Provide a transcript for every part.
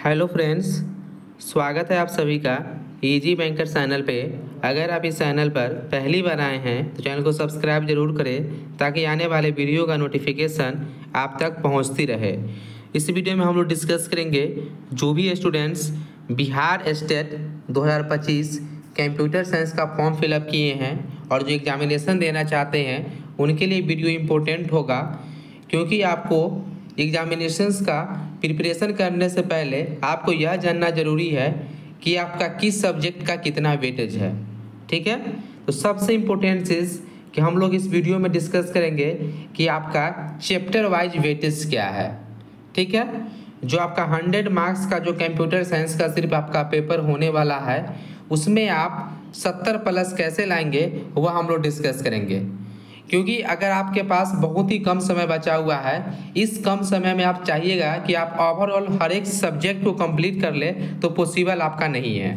Hello friends, स्वागत है आप सभी का इजी बैंकर चैनल पे। अगर आप इस चैनल पर पहली बार आए हैं तो चैनल को सब्सक्राइब जरूर करें ताकि आने वाले वीडियो का नोटिफिकेशन आप तक पहुंचती रहे। इस वीडियो में हम लोग डिस्कस करेंगे जो भी students Bihar state 2025 computer science का फॉर्म फिलअप किए हैं और जो एग्जामिनेशन देना चाहते हैं उनके लिए वीडियो इम्पोर्टेंट होगा, क्योंकि आपको एग्जामिनेशंस का प्रिपरेशन करने से पहले आपको यह जानना जरूरी है कि आपका किस सब्जेक्ट का कितना वेटेज है। ठीक है, तो सबसे इम्पोर्टेंट चीज़ कि हम लोग इस वीडियो में डिस्कस करेंगे कि आपका चैप्टर वाइज वेटेज क्या है। ठीक है, जो आपका 100 मार्क्स का जो कंप्यूटर साइंस का सिर्फ आपका पेपर होने वाला है उसमें आप 70 प्लस कैसे लाएंगे वह हम लोग डिस्कस करेंगे। क्योंकि अगर आपके पास बहुत ही कम समय बचा हुआ है, इस कम समय में आप चाहिएगा कि आप ओवरऑल हर एक सब्जेक्ट को कंप्लीट कर ले, तो पॉसिबल आपका नहीं है,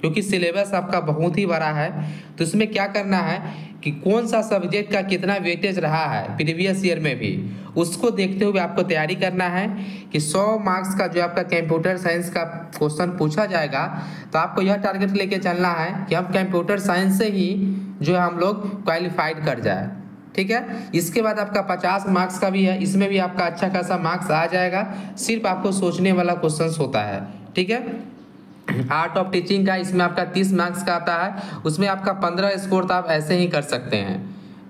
क्योंकि सिलेबस आपका बहुत ही बड़ा है। तो इसमें क्या करना है कि कौन सा सब्जेक्ट का कितना वेटेज रहा है प्रीवियस ईयर में भी, उसको देखते हुए आपको तैयारी करना है कि 100 मार्क्स का जो आपका कंप्यूटर साइंस का क्वेश्चन पूछा जाएगा तो आपको यह टारगेट लेके चलना है कि हम कंप्यूटर साइंस से ही जो है हम लोग क्वालिफाइड कर जाए। ठीक है, इसके बाद आपका 50 मार्क्स का भी है, इसमें भी आपका अच्छा खासा मार्क्स आ जाएगा। सिर्फ आपको सोचने वाला क्वेश्चन होता है। ठीक है, आर्ट ऑफ टीचिंग का इसमें आपका 30 मार्क्स का आता है, उसमें आपका 15 स्कोर तो आप ऐसे ही कर सकते हैं।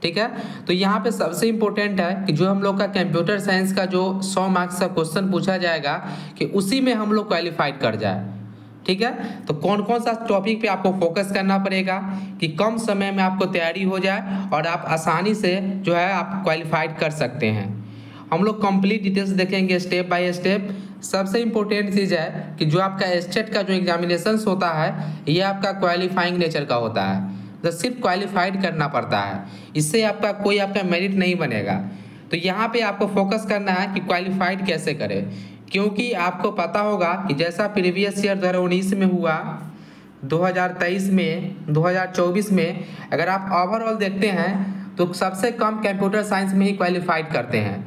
ठीक है, तो यहाँ पे सबसे इम्पोर्टेंट है कि जो हम लोग का कंप्यूटर साइंस का जो 100 मार्क्स का क्वेश्चन पूछा जाएगा कि उसी में हम लोग क्वालिफाइड कर जाए। ठीक है, तो कौन कौन सा टॉपिक पे आपको फोकस करना पड़ेगा कि कम समय में आपको तैयारी हो जाए और आप आसानी से जो है आप क्वालिफाइड कर सकते हैं। हम लोग कंप्लीट डिटेल्स देखेंगे स्टेप बाय स्टेप। सबसे इम्पोर्टेंट चीज़ है कि जो आपका स्टेट का जो एग्जामिनेशन होता है ये आपका क्वालिफाइंग नेचर का होता है, तो सिर्फ क्वालिफाइड करना पड़ता है, इससे आपका कोई आपका मेरिट नहीं बनेगा। तो यहाँ पे आपको फोकस करना है कि क्वालिफाइड कैसे करें, क्योंकि आपको पता होगा कि जैसा प्रीवियस ईयर 2019 में हुआ, 2023 में, 2024 में अगर आप ओवरऑल देखते हैं तो सबसे कम कंप्यूटर साइंस में ही क्वालिफाइड करते हैं।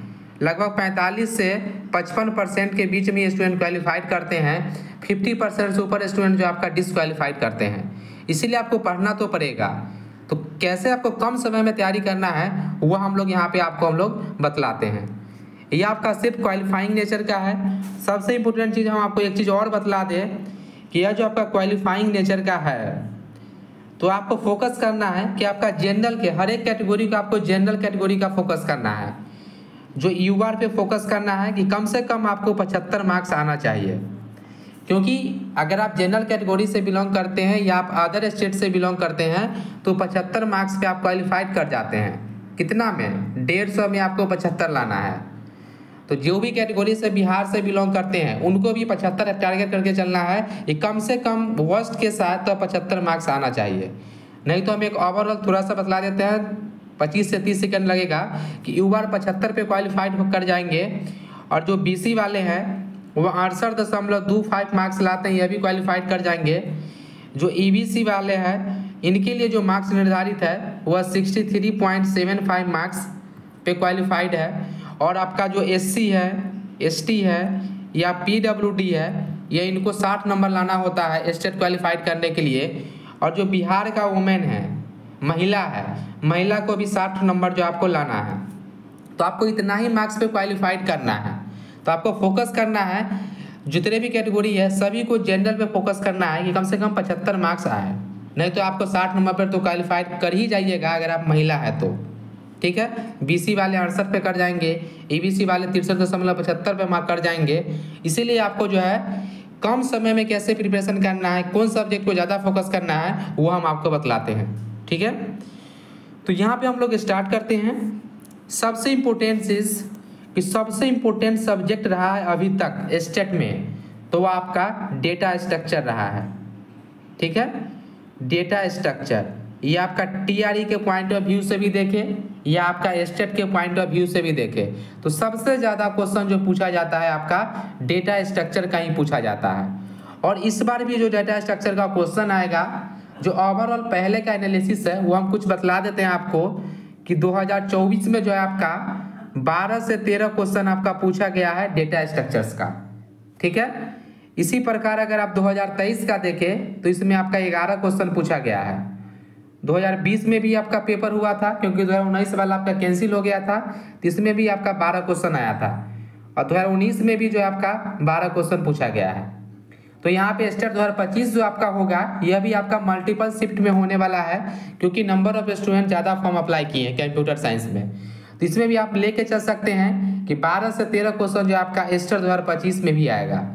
लगभग 45 से 55% के बीच में स्टूडेंट क्वालिफाइड करते हैं। 50% से ऊपर स्टूडेंट जो आपका डिसक्वालीफाइड करते हैं। इसीलिए आपको पढ़ना तो पड़ेगा। तो कैसे आपको कम समय में तैयारी करना है वह हम लोग यहाँ पे आपको हम लोग बतलाते हैं। ये आपका सिर्फ क्वालिफाइंग नेचर का है। सबसे इम्पोर्टेंट चीज़ हम आपको एक चीज़ और बतला दें कि यह जो आपका क्वालिफाइंग नेचर का है तो आपको फोकस करना है कि आपका जनरल के हर एक कैटेगरी का आपको जनरल कैटेगरी का फोकस करना है। जो यूआर पे फोकस करना है कि कम से कम आपको 75 मार्क्स आना चाहिए, क्योंकि अगर आप जनरल कैटेगरी से बिलोंग करते हैं या आप अदर स्टेट से बिलोंग करते हैं तो 75 मार्क्स पे आप क्वालिफाइड कर जाते हैं। कितना में? 150 में आपको 75 लाना है। तो जो भी कैटेगरी से बिहार से बिलोंग करते हैं उनको भी 75 टारगेट करके चलना है कि कम से कम वर्स्ट के साथ तो 75 मार्क्स आना चाहिए। नहीं तो हम एक ओवरऑल थोड़ा सा बतला देते हैं, 25 से 30 सेकंड लगेगा कि यूआर 75 पे क्वालिफाइड कर जाएंगे और जो बीसी वाले हैं वो 68.25 मार्क्स लाते हैं, यह भी क्वालिफाइड कर जाएंगे। जो ईबीसी वाले हैं इनके लिए जो मार्क्स निर्धारित है वह 63.75 मार्क्स पे क्वालिफाइड है। और आपका जो एससी है, एसटी है या पीडब्ल्यूडी है, ये इनको 60 नंबर लाना होता है स्टेट क्वालिफाइड करने के लिए। और जो बिहार का वुमेन है, महिला है, महिला को भी 60 नंबर जो आपको लाना है। तो आपको इतना ही मार्क्स पे क्वालिफाइड करना है। तो आपको फोकस करना है जितने भी कैटेगरी है सभी को जनरल पे फोकस करना है कि कम से कम 75 मार्क्स आए, नहीं तो आपको 60 नंबर पर तो क्वालिफाइड कर ही जाइएगा अगर आप महिला है तो। ठीक है, बीसी वाले 68 पे कर जाएंगे, ईबीसी वाले 63.75 पे मार्क कर जाएंगे। इसीलिए आपको जो है कम समय में कैसे प्रिपरेशन करना है, कौन सब्जेक्ट को ज़्यादा फोकस करना है वो हम आपको बतलाते हैं। ठीक है, तो यहाँ पे हम लोग स्टार्ट करते हैं। सबसे इम्पोर्टेंट चीज़ कि सबसे इम्पोर्टेंट सब्जेक्ट रहा है अभी तक स्टेट में तो वो आपका डेटा स्ट्रक्चर रहा है। ठीक है, डेटा स्ट्रक्चर ये आपका टीआरई के पॉइंट ऑफ व्यू से भी देखें या आपका स्टेट के पॉइंट ऑफ व्यू से भी देखें तो सबसे ज़्यादा क्वेश्चन जो पूछा जाता है आपका डेटा स्ट्रक्चर का ही पूछा जाता है। और इस बार भी जो डेटा स्ट्रक्चर का क्वेश्चन आएगा, जो ओवरऑल पहले का एनालिसिस है वो हम कुछ बतला देते हैं आपको कि 2024 में जो है आपका 12 से 13 क्वेश्चन आपका पूछा गया है डेटा स्ट्रक्चर्स का। ठीक है, इसी प्रकार अगर आप 2023 का देखें तो इसमें आपका 11 क्वेश्चन पूछा गया है। 2020 में भी आपका पेपर हुआ था, क्योंकि 2019 वाला आपका कैंसिल हो गया था, तो इसमें भी आपका 12 क्वेश्चन आया था। और 2019 में भी जो है आपका 12 क्वेश्चन पूछा गया है। तो यहाँ पे स्टेट 2025 जो आपका होगा यह भी आपका मल्टीपल शिफ्ट में होने वाला है, क्योंकि नंबर ऑफ स्टूडेंट ज़्यादा फॉर्म अप्लाई किए हैं कंप्यूटर साइंस में। तो इसमें भी आप लेके चल सकते हैं कि 12 से 13 क्वेश्चन जो आपका स्टेट 2025 में भी आएगा।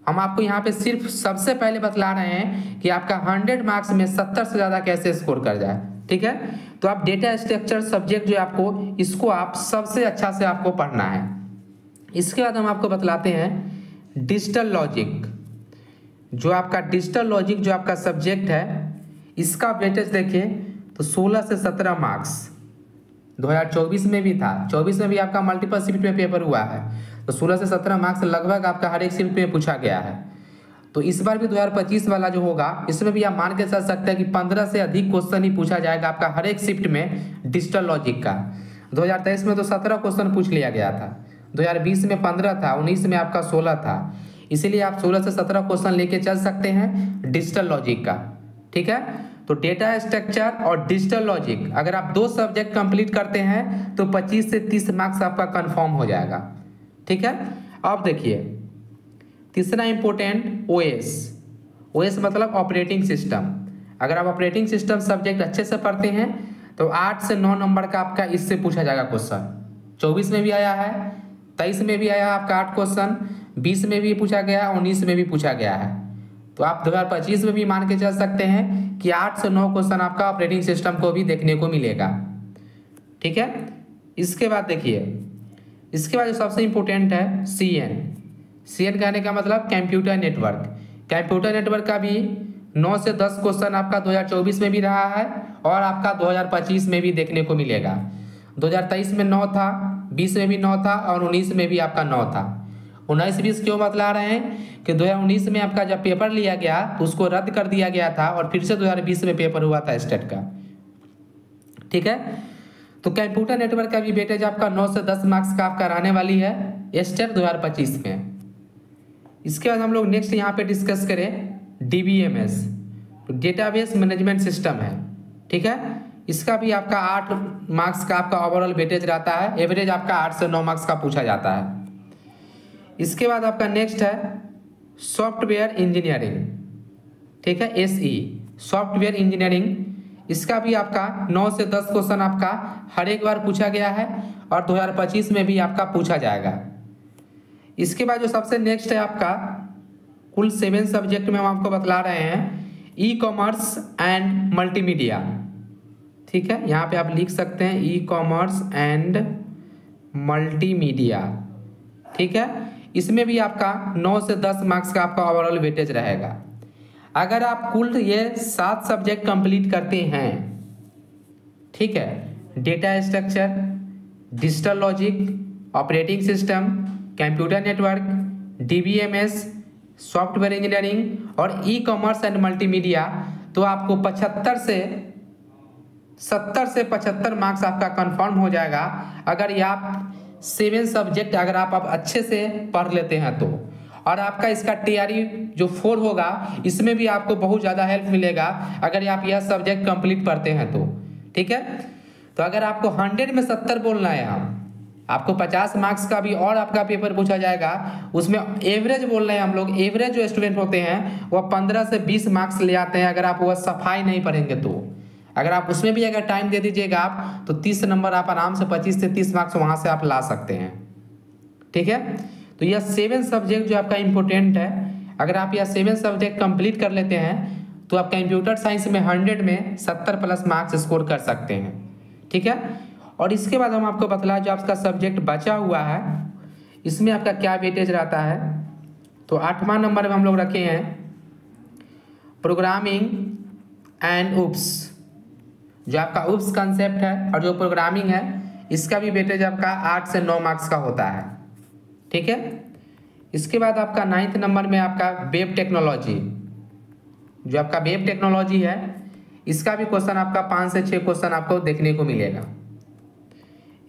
हम आपको यहाँ पे सिर्फ सबसे पहले बतला रहे हैं कि आपका 100 मार्क्स में 70 से ज़्यादा कैसे स्कोर कर जाए। ठीक है, तो आप डेटा स्ट्रक्चर सब्जेक्ट जो आपको, इसको आप सबसे अच्छा से आपको पढ़ना है। इसके बाद हम आपको बतलाते हैं डिजिटल लॉजिक। जो आपका डिजिटल लॉजिक जो आपका सब्जेक्ट है, इसका वेटेज देखें तो 16 से 17 मार्क्स 2024 में भी था, 24 में भी आपका मल्टीपल शिफ्ट में पेपर हुआ है, तो 16 से 17 मार्क्स लगभग आपका हर एक शिफ्ट में पूछा गया है। तो इस बार भी 2025 वाला जो होगा इसमें भी आप मान के चल सकते हैं कि 15 से अधिक क्वेश्चन ही पूछा जाएगा आपका हर एक शिफ्ट में डिजिटल लॉजिक का। 2023 में तो 17 क्वेश्चन पूछ लिया गया था, 2020 में 15 था, 19 में आपका 16 था, इसीलिए आप 16 से 17 क्वेश्चन लेके चल सकते हैं डिजिटल लॉजिक का। ठीक है, तो डेटा स्ट्रक्चर और डिजिटल लॉजिक अगर आप 2 सब्जेक्ट कंप्लीट करते हैं तो 25 से 30 मार्क्स आपका कंफर्म हो जाएगा। ठीक है, अब देखिए तीसरा इंपॉर्टेंट ओएस मतलब ऑपरेटिंग सिस्टम। अगर आप ऑपरेटिंग सिस्टम सब्जेक्ट अच्छे से पढ़ते हैं तो 8 से 9 नंबर का आपका इससे पूछा जाएगा क्वेश्चन। 24 में भी आया है, 23 में भी आया आपका 8 क्वेश्चन, 20 में भी पूछा गया, 19 में भी पूछा गया है। तो आप 2025 में भी मान के चल सकते हैं कि 8 से 9 क्वेश्चन आपका ऑपरेटिंग सिस्टम को भी देखने को मिलेगा। ठीक है, इसके बाद देखिए, इसके बाद जो सबसे इंपॉर्टेंट है सीएन कहने का मतलब कंप्यूटर नेटवर्क। कंप्यूटर नेटवर्क का भी 9 से 10 क्वेश्चन आपका 2024 में भी रहा है और आपका 2025 में भी देखने को मिलेगा। 2023 में 9 था, 20 में भी 9 था और 19 में भी आपका 9 था। 19-20 क्यों बतला रहे हैं कि 2019 में आपका जब पेपर लिया गया तो उसको रद्द कर दिया गया था और फिर से 2020 में पेपर हुआ था स्टेट का। ठीक है, तो कंप्यूटर नेटवर्क का भी वेटेज आपका 9 से 10 मार्क्स का आपका रहने वाली है स्टेट 2025 में। इसके बाद हम लोग नेक्स्ट यहाँ पे डिस्कस करें DBMS, तो डेटाबेस मैनेजमेंट सिस्टम है। ठीक है, इसका भी आपका 8 मार्क्स का आपका ओवरऑल वेटेज रहता है, एवरेज आपका 8 से 9 मार्क्स का पूछा जाता है। इसके बाद आपका नेक्स्ट है सॉफ्टवेयर इंजीनियरिंग। ठीक है, SE सॉफ्टवेयर इंजीनियरिंग, इसका भी आपका 9 से 10 क्वेश्चन आपका हर एक बार पूछा गया है और 2025 में भी आपका पूछा जाएगा। इसके बाद जो सबसे नेक्स्ट है आपका कुल 7 सब्जेक्ट में हम आपको बतला रहे हैं ई-कॉमर्स एंड मल्टीमीडिया। ठीक है, यहाँ पे आप लिख सकते हैं ई-कॉमर्स एंड मल्टीमीडिया। ठीक है, इसमें भी आपका 9 से 10 मार्क्स का आपका ओवरऑल वेटेज रहेगा। अगर आप कुल ये 7 सब्जेक्ट कंप्लीट करते हैं, ठीक है, data structure, digital logic, operating system, computer network, DBMS, software engineering और ई-कॉमर्स एंड मल्टीमीडिया, तो आपको 70 से 75 मार्क्स आपका कंफर्म हो जाएगा अगर ये आप 7 सब्जेक्ट अगर आप अच्छे से पढ़ लेते हैं तो। और आपका इसका TRE जो 4 होगा इसमें भी आपको बहुत ज़्यादा हेल्प मिलेगा अगर आप यह सब्जेक्ट कंप्लीट पढ़ते हैं तो। ठीक है, तो अगर आपको 100 में 70 बोलना है, हम आपको 50 मार्क्स का भी और आपका पेपर पूछा जाएगा, उसमें एवरेज बोल रहे हैं हम लोग। एवरेज जो स्टूडेंट होते हैं वह 15 से 20 मार्क्स ले आते हैं अगर आप वह सफाई नहीं पढ़ेंगे तो। अगर आप उसमें भी अगर टाइम दे दीजिएगा आप तो 30 नंबर आप आराम से 25 से 30 मार्क्स वहाँ से आप ला सकते हैं। ठीक है, तो यह 7 सब्जेक्ट जो आपका इम्पोर्टेंट है, अगर आप यह 7 सब्जेक्ट कंप्लीट कर लेते हैं तो आप कंप्यूटर साइंस में 100 में 70 प्लस मार्क्स स्कोर कर सकते हैं। ठीक है, और इसके बाद हम आपको बतला जो आपका सब्जेक्ट बचा हुआ है इसमें आपका क्या वेटेज रहता है। तो 8वां नंबर में हम लोग रखे हैं प्रोग्रामिंग एंड उप्स। जो आपका उप्स कंसेप्ट है और जो प्रोग्रामिंग है इसका भी वेटेज आपका 8 से 9 मार्क्स का होता है। ठीक है, इसके बाद आपका 9th नंबर में आपका वेब टेक्नोलॉजी। जो आपका वेब टेक्नोलॉजी है इसका भी क्वेश्चन आपका 5 से 6 क्वेश्चन आपको देखने को मिलेगा।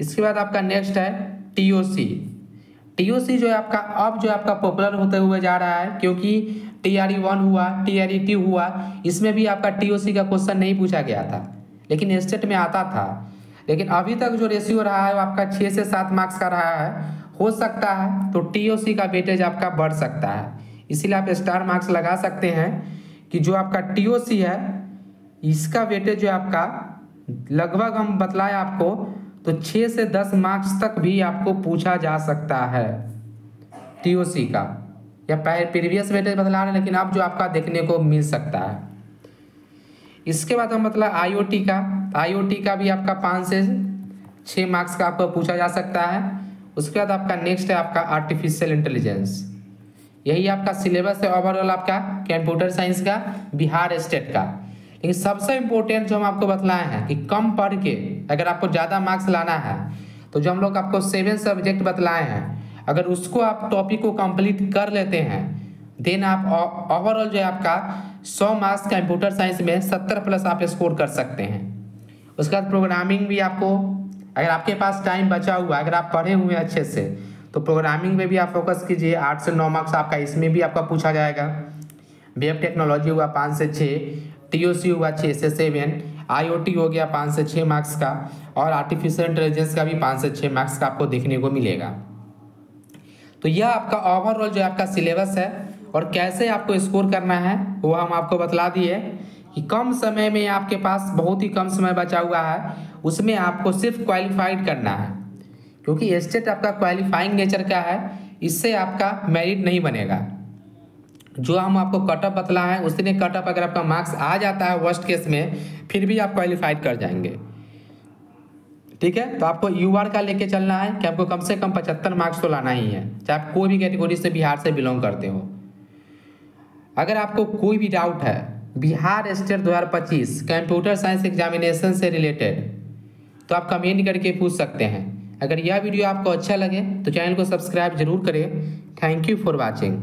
इसके बाद आपका नेक्स्ट है TOC। टीओसी जो है आपका अब जो आपका पॉपुलर होते हुए जा रहा है, क्योंकि टीआरई 1 हुआ, टीआरई 2 हुआ, इसमें भी आपका टीओसी का क्वेश्चन नहीं पूछा गया था, लेकिन स्टेट में आता था। लेकिन अभी तक जो रेशियो रहा है वो आपका 6 से 7 मार्क्स का रहा है। हो सकता है तो टीओसी का वेटेज आपका बढ़ सकता है, इसीलिए आप स्टार मार्क्स लगा सकते हैं कि जो आपका टीओसी है इसका वेटेज जो आपका लगभग हम बतलाए आपको तो 6 से 10 मार्क्स तक भी आपको पूछा जा सकता है टीओसी का, या प्रीवियस वेटेज बतला रहे हैं लेकिन अब जो आपका देखने को मिल सकता है। इसके बाद हम मतलब आईओटी का भी आपका 5 से 6 मार्क्स का आपको पूछा जा सकता है। उसके बाद आपका नेक्स्ट है आपका आर्टिफिशियल इंटेलिजेंस, यही आपका सिलेबस है ओवरऑल आपका कंप्यूटर साइंस का बिहार स्टेट का। लेकिन सबसे इम्पोर्टेंट जो हम आपको बतलाए हैं कि कम पढ़ के अगर आपको ज़्यादा मार्क्स लाना है तो जो हम लोग आपको 7 सब्जेक्ट बतलाए हैं, अगर उसको आप टॉपिक को कंप्लीट कर लेते हैं देन आप ओवरऑल जो है आपका 100 मार्क्स कंप्यूटर साइंस में 70+ आप स्कोर कर सकते हैं। उसके बाद प्रोग्रामिंग भी आपको, अगर आपके पास टाइम बचा हुआ, अगर आप पढ़े हुए हैं अच्छे से तो प्रोग्रामिंग में भी आप फोकस कीजिए। 8 से 9 मार्क्स आपका इसमें भी आपका पूछा जाएगा। वेब टेक्नोलॉजी हुआ 5 से 6, टीओसी हुआ 6 से 7, आईओटी हो गया 5 से 6 मार्क्स का, और आर्टिफिशियल इंटेलिजेंस का भी 5 से 6 मार्क्स का आपको देखने को मिलेगा। तो यह आपका ओवरऑल जो आपका सिलेबस है और कैसे आपको स्कोर करना है वो हम आपको बतला दिए कि कम समय में आपके पास बहुत ही कम समय बचा हुआ है, उसमें आपको सिर्फ क्वालिफाइड करना है, क्योंकि स्टेट आपका क्वालिफाइंग नेचर का है, इससे आपका मेरिट नहीं बनेगा। जो हम आपको कटअप बतला है उसने कटअप अगर आपका मार्क्स आ जाता है वर्स्ट केस में फिर भी आप क्वालिफाइड कर जाएंगे। ठीक है, तो आपको यूआर का लेके चलना है कि आपको कम से कम 75 मार्क्स तो लाना ही है, चाहे आप कोई भी कैटेगरी से बिहार से बिलोंग करते हो। अगर आपको कोई भी डाउट है Bihar state 2025 computer science examination से रिलेटेड तो आप कमेंट करके पूछ सकते हैं। अगर यह वीडियो आपको अच्छा लगे तो चैनल को सब्सक्राइब जरूर करें। Thank you for watching.